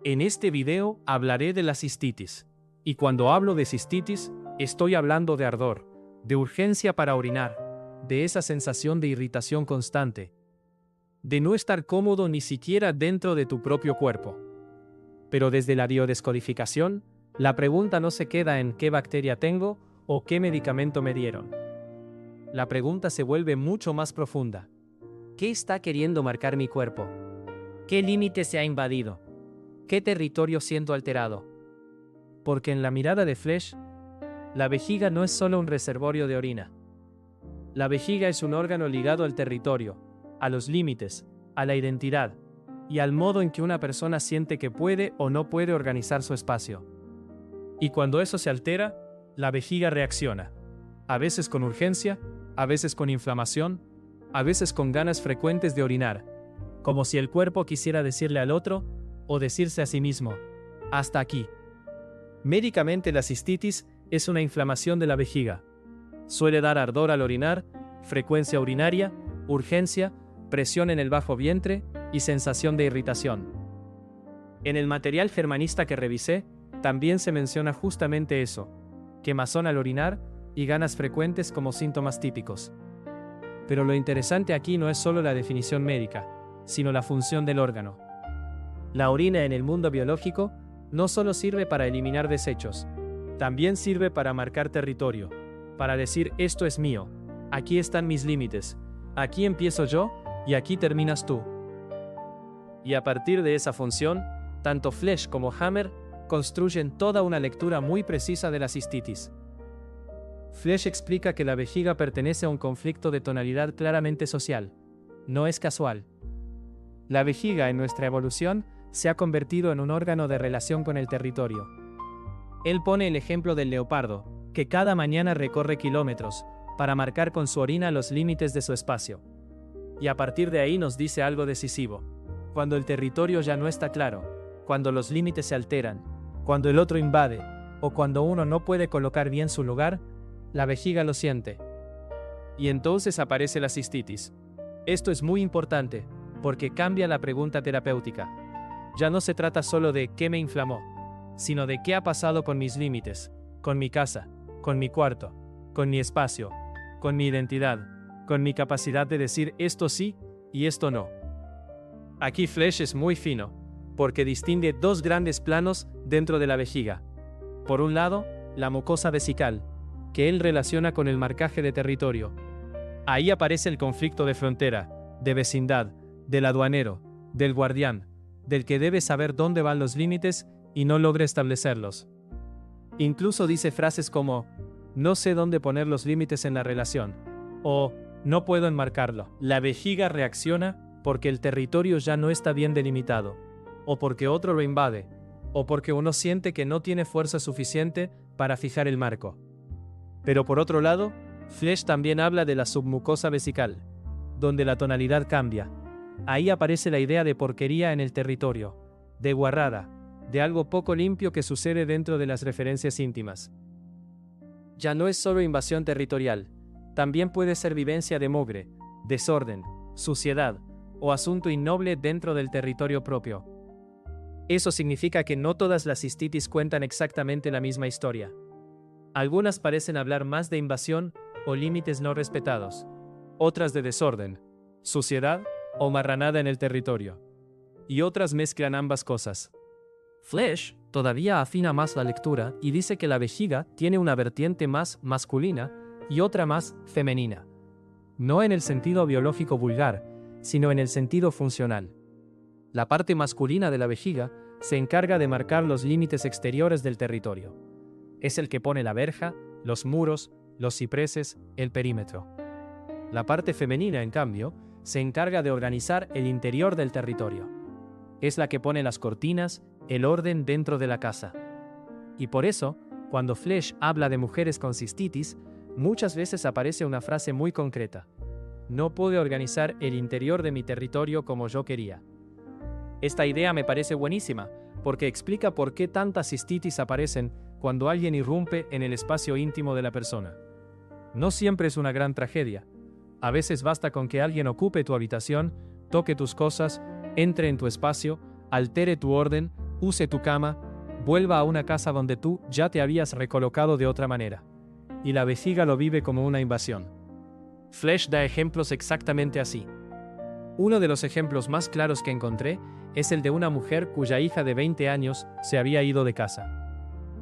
En este video hablaré de la cistitis. Y cuando hablo de cistitis, estoy hablando de ardor, de urgencia para orinar, de esa sensación de irritación constante, de no estar cómodo ni siquiera dentro de tu propio cuerpo. Pero desde la biodescodificación, la pregunta no se queda en qué bacteria tengo o qué medicamento me dieron. La pregunta se vuelve mucho más profunda. ¿Qué está queriendo marcar mi cuerpo? ¿Qué límite se ha invadido? ¿Qué territorio siento alterado? Porque en la mirada de Flesch, la vejiga no es solo un reservorio de orina. La vejiga es un órgano ligado al territorio, a los límites, a la identidad, y al modo en que una persona siente que puede o no puede organizar su espacio. Y cuando eso se altera, la vejiga reacciona, a veces con urgencia, a veces con inflamación, a veces con ganas frecuentes de orinar, como si el cuerpo quisiera decirle al otro, o decirse a sí mismo, hasta aquí. Médicamente la cistitis es una inflamación de la vejiga. Suele dar ardor al orinar, frecuencia urinaria, urgencia, presión en el bajo vientre y sensación de irritación. En el material germanista que revisé, también se menciona justamente eso, quemazón al orinar y ganas frecuentes como síntomas típicos. Pero lo interesante aquí no es solo la definición médica, sino la función del órgano. La orina en el mundo biológico no solo sirve para eliminar desechos, también sirve para marcar territorio, para decir esto es mío, aquí están mis límites, aquí empiezo yo y aquí terminas tú. Y a partir de esa función, tanto Flesch como Hammer construyen toda una lectura muy precisa de la cistitis. Flesch explica que la vejiga pertenece a un conflicto de tonalidad claramente social, no es casual. La vejiga en nuestra evolución se ha convertido en un órgano de relación con el territorio. Él pone el ejemplo del leopardo, que cada mañana recorre kilómetros, para marcar con su orina los límites de su espacio. Y a partir de ahí nos dice algo decisivo. Cuando el territorio ya no está claro, cuando los límites se alteran, cuando el otro invade, o cuando uno no puede colocar bien su lugar, la vejiga lo siente. Y entonces aparece la cistitis. Esto es muy importante, porque cambia la pregunta terapéutica. Ya no se trata solo de qué me inflamó, sino de qué ha pasado con mis límites, con mi casa, con mi cuarto, con mi espacio, con mi identidad, con mi capacidad de decir esto sí y esto no. Aquí Flesch es muy fino, porque distingue dos grandes planos dentro de la vejiga. Por un lado, la mucosa vesical, que él relaciona con el marcaje de territorio. Ahí aparece el conflicto de frontera, de vecindad, del aduanero, del guardián, del que debe saber dónde van los límites y no logra establecerlos. Incluso dice frases como, no sé dónde poner los límites en la relación, o no puedo enmarcarlo. La vejiga reacciona porque el territorio ya no está bien delimitado, o porque otro lo invade, o porque uno siente que no tiene fuerza suficiente para fijar el marco. Pero por otro lado, Flesch también habla de la submucosa vesical, donde la tonalidad cambia. Ahí aparece la idea de porquería en el territorio, de guarrada, de algo poco limpio que sucede dentro de las referencias íntimas. Ya no es solo invasión territorial, también puede ser vivencia de mugre, desorden, suciedad, o asunto innoble dentro del territorio propio. Eso significa que no todas las cistitis cuentan exactamente la misma historia. Algunas parecen hablar más de invasión o límites no respetados, otras de desorden, suciedad o marranada en el territorio, y otras mezclan ambas cosas. Flesch todavía afina más la lectura y dice que la vejiga tiene una vertiente más masculina y otra más femenina. No en el sentido biológico vulgar, sino en el sentido funcional. La parte masculina de la vejiga se encarga de marcar los límites exteriores del territorio. Es el que pone la verja, los muros, los cipreses, el perímetro. La parte femenina, en cambio, se encarga de organizar el interior del territorio. Es la que pone las cortinas, el orden dentro de la casa. Y por eso, cuando Flesch habla de mujeres con cistitis, muchas veces aparece una frase muy concreta. No pude organizar el interior de mi territorio como yo quería. Esta idea me parece buenísima, porque explica por qué tantas cistitis aparecen cuando alguien irrumpe en el espacio íntimo de la persona. No siempre es una gran tragedia. A veces basta con que alguien ocupe tu habitación, toque tus cosas, entre en tu espacio, altere tu orden, use tu cama, vuelva a una casa donde tú ya te habías recolocado de otra manera. Y la vejiga lo vive como una invasión. Flesch da ejemplos exactamente así. Uno de los ejemplos más claros que encontré es el de una mujer cuya hija de 20 años se había ido de casa.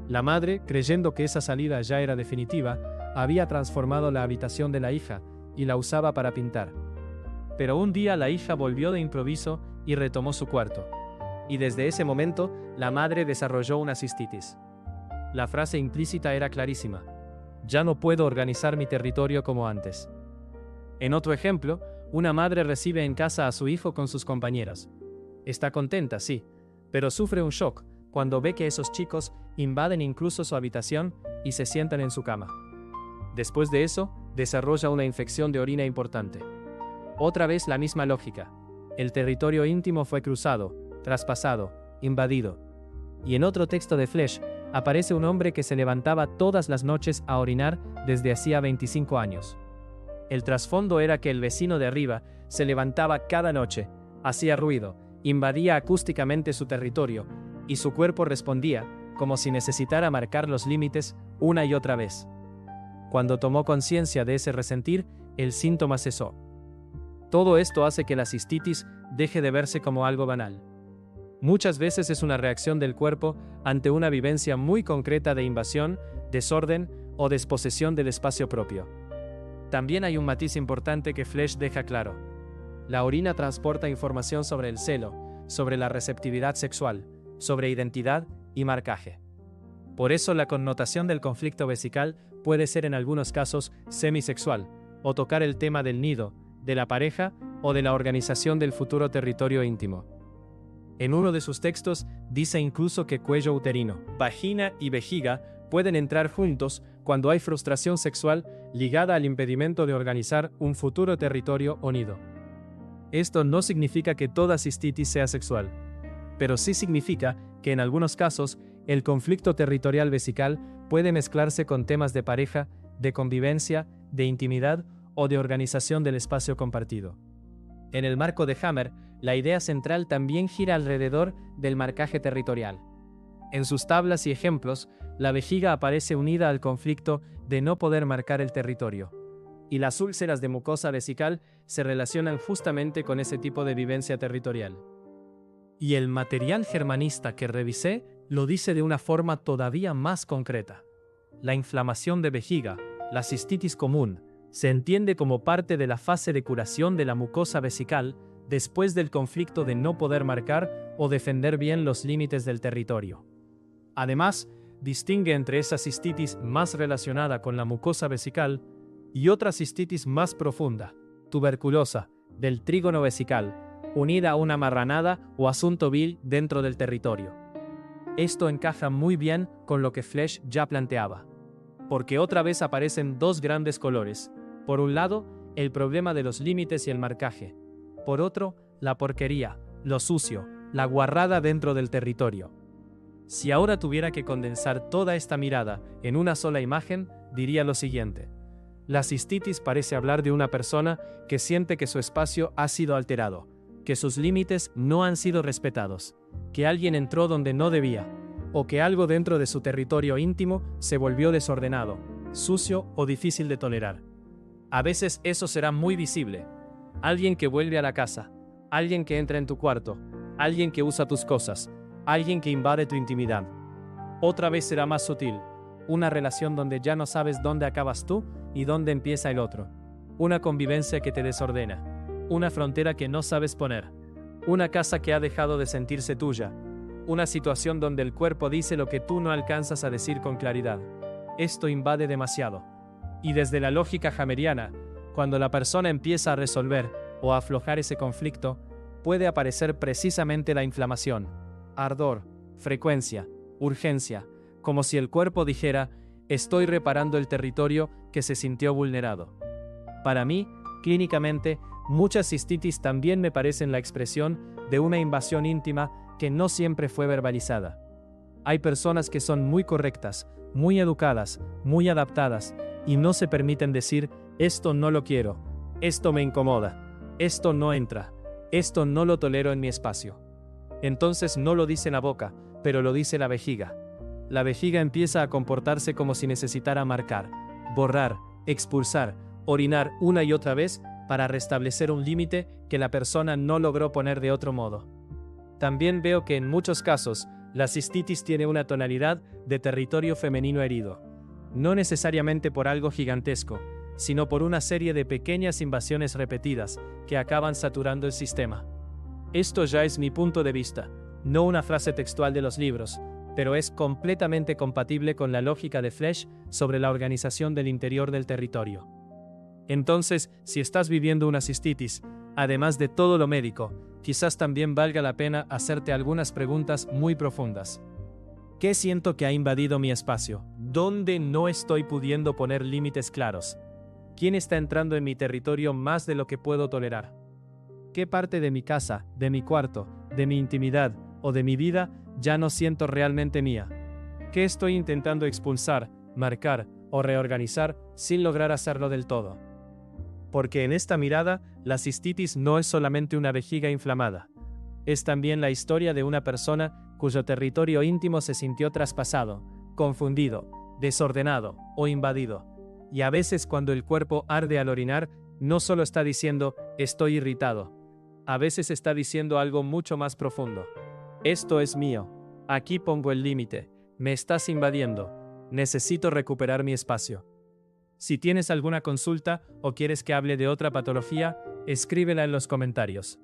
La madre, creyendo que esa salida ya era definitiva, había transformado la habitación de la hija y la usaba para pintar. Pero un día la hija volvió de improviso y retomó su cuarto. Y desde ese momento, la madre desarrolló una cistitis. La frase implícita era clarísima: ya no puedo organizar mi territorio como antes. En otro ejemplo, una madre recibe en casa a su hijo con sus compañeras. Está contenta, sí, pero sufre un shock cuando ve que esos chicos invaden incluso su habitación y se sientan en su cama. Después de eso, desarrolla una infección de orina importante. Otra vez la misma lógica. El territorio íntimo fue cruzado, traspasado, invadido. Y en otro texto de Flesch, aparece un hombre que se levantaba todas las noches a orinar desde hacía 25 años. El trasfondo era que el vecino de arriba se levantaba cada noche, hacía ruido, invadía acústicamente su territorio, y su cuerpo respondía, como si necesitara marcar los límites una y otra vez. Cuando tomó conciencia de ese resentir, el síntoma cesó. Todo esto hace que la cistitis deje de verse como algo banal. Muchas veces es una reacción del cuerpo ante una vivencia muy concreta de invasión, desorden o desposesión del espacio propio. También hay un matiz importante que Flesch deja claro. La orina transporta información sobre el celo, sobre la receptividad sexual, sobre identidad y marcaje. Por eso la connotación del conflicto vesical puede ser en algunos casos semisexual, o tocar el tema del nido, de la pareja o de la organización del futuro territorio íntimo. En uno de sus textos dice incluso que cuello uterino, vagina y vejiga pueden entrar juntos cuando hay frustración sexual ligada al impedimento de organizar un futuro territorio o nido. Esto no significa que toda cistitis sea sexual, pero sí significa que en algunos casos el conflicto territorial vesical puede mezclarse con temas de pareja, de convivencia, de intimidad o de organización del espacio compartido. En el marco de Hammer, la idea central también gira alrededor del marcaje territorial. En sus tablas y ejemplos, la vejiga aparece unida al conflicto de no poder marcar el territorio, y las úlceras de mucosa vesical se relacionan justamente con ese tipo de vivencia territorial. Y el material germanista que revisé lo dice de una forma todavía más concreta. La inflamación de vejiga, la cistitis común, se entiende como parte de la fase de curación de la mucosa vesical después del conflicto de no poder marcar o defender bien los límites del territorio. Además, distingue entre esa cistitis más relacionada con la mucosa vesical y otra cistitis más profunda, tuberculosa, del trígono vesical, unida a una marranada o asunto vil dentro del territorio. Esto encaja muy bien con lo que Flesch ya planteaba, porque otra vez aparecen dos grandes colores. Por un lado, el problema de los límites y el marcaje. Por otro, la porquería, lo sucio, la guarrada dentro del territorio. Si ahora tuviera que condensar toda esta mirada en una sola imagen, diría lo siguiente. La cistitis parece hablar de una persona que siente que su espacio ha sido alterado, que sus límites no han sido respetados, que alguien entró donde no debía, o que algo dentro de su territorio íntimo se volvió desordenado, sucio o difícil de tolerar. A veces eso será muy visible. Alguien que vuelve a la casa, alguien que entra en tu cuarto, alguien que usa tus cosas, alguien que invade tu intimidad. Otra vez será más sutil, una relación donde ya no sabes dónde acabas tú y dónde empieza el otro. Una convivencia que te desordena, una frontera que no sabes poner, una casa que ha dejado de sentirse tuya, una situación donde el cuerpo dice lo que tú no alcanzas a decir con claridad. Esto invade demasiado. Y desde la lógica hammeriana, cuando la persona empieza a resolver o a aflojar ese conflicto, puede aparecer precisamente la inflamación, ardor, frecuencia, urgencia, como si el cuerpo dijera, estoy reparando el territorio que se sintió vulnerado. Para mí, clínicamente, muchas cistitis también me parecen la expresión de una invasión íntima que no siempre fue verbalizada. Hay personas que son muy correctas, muy educadas, muy adaptadas, y no se permiten decir, esto no lo quiero, esto me incomoda, esto no entra, esto no lo tolero en mi espacio. Entonces no lo dice la boca, pero lo dice la vejiga. La vejiga empieza a comportarse como si necesitara marcar, borrar, expulsar, orinar una y otra vez para restablecer un límite que la persona no logró poner de otro modo. También veo que en muchos casos, la cistitis tiene una tonalidad de territorio femenino herido. No necesariamente por algo gigantesco, sino por una serie de pequeñas invasiones repetidas que acaban saturando el sistema. Esto ya es mi punto de vista, no una frase textual de los libros, pero es completamente compatible con la lógica de Flesch sobre la organización del interior del territorio. Entonces, si estás viviendo una cistitis, además de todo lo médico, quizás también valga la pena hacerte algunas preguntas muy profundas. ¿Qué siento que ha invadido mi espacio? ¿Dónde no estoy pudiendo poner límites claros? ¿Quién está entrando en mi territorio más de lo que puedo tolerar? ¿Qué parte de mi casa, de mi cuarto, de mi intimidad o de mi vida ya no siento realmente mía? ¿Qué estoy intentando expulsar, marcar o reorganizar sin lograr hacerlo del todo? Porque en esta mirada, la cistitis no es solamente una vejiga inflamada. Es también la historia de una persona cuyo territorio íntimo se sintió traspasado, confundido, desordenado o invadido. Y a veces cuando el cuerpo arde al orinar, no solo está diciendo, estoy irritado. A veces está diciendo algo mucho más profundo. Esto es mío. Aquí pongo el límite. Me estás invadiendo. Necesito recuperar mi espacio. Si tienes alguna consulta o quieres que hable de otra patología, escríbela en los comentarios.